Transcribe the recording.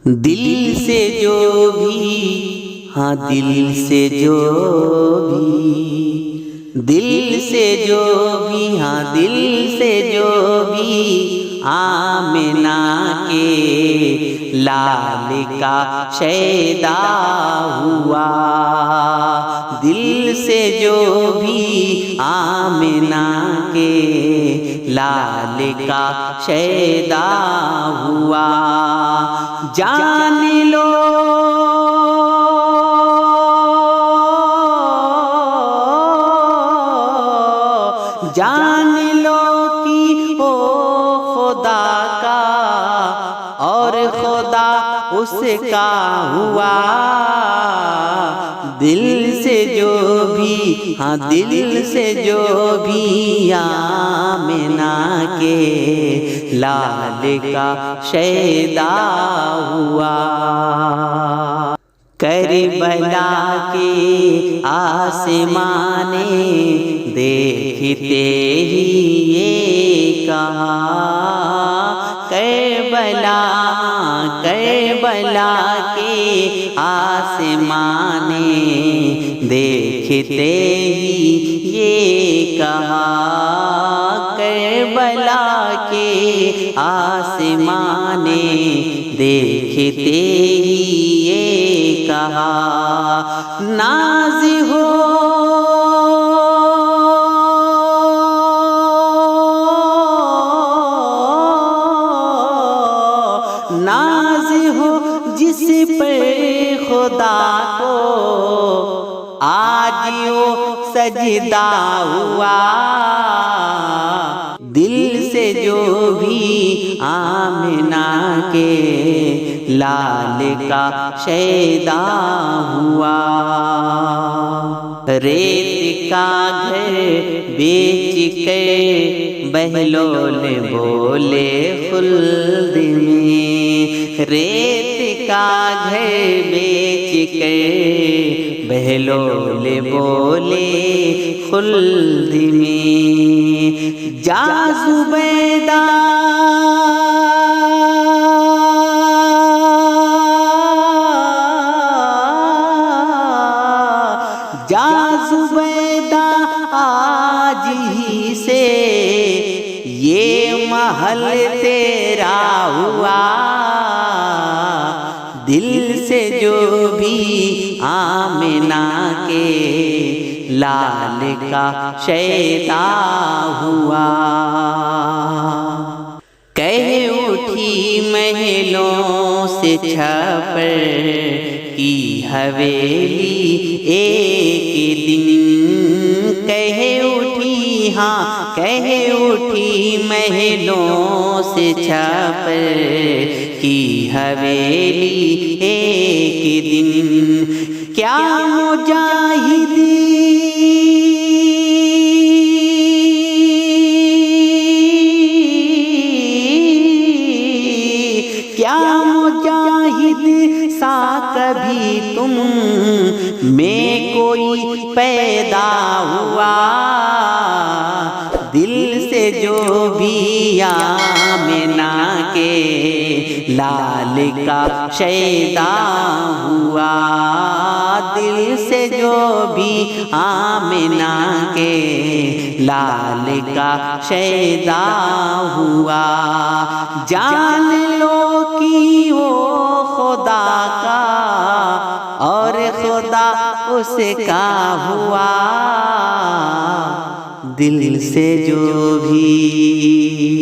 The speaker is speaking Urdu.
دل سے جو بھی، ہاں دل سے جو بھی، دل سے جو بھی، ہاں دل سے جو بھی آمنہ کے لال کا شیدا ہوا، دل سے جو بھی آمنہ کے لال کا شیدا ہوا، جان لو جان لو کہ وہ خدا کا اور خدا اس کا ہوا، دل سے جو بھی، ہاں دل سے جو بھی آمنہ کے لال کا شیدا ہوا، کربلا کے آسمان دیکھتے ہی یہ کہا، کربلا کے آسمان دیکھتے ہی یہ کہا، کربلا کے آسمان دیکھتے ہی یہ کہا، ناز ہو ناز ہو جس پر خدا کو آج وہ سجدہ ہوا، دل سے جو بھی آمنہ کے لال کا شیدا ہوا، ریت کا گھر بیچ کر بہلول بولے خلد میں، ریت کا گھر بیچ کر بہلول بولے خلد میں، جا زبیدہ جا زبیدہ آج ہی سے یہ محل تیرا ہوا، دل سے جو بھی آمنہ کے لال کا شیدا ہوا، کہہ اٹھی محلوں سے چھپر کی حویلی ایک دن، کہہ اٹھی، ہاں کہہ اٹھی محلوں سے چھپر کی حویلی ایک دن، کیا مجاہدی کیا مجاہد سا کبھی تم میں کوئی پیدا ہوا، دل سے جو بھی آمنہ کے لال کا شیدا ہوا، دل سے جو بھی آمنہ کے لال کا شیدا ہوا، جان لو کہ وہ خدا کا اور خدا اس کا ہوا، دل سے جو بھی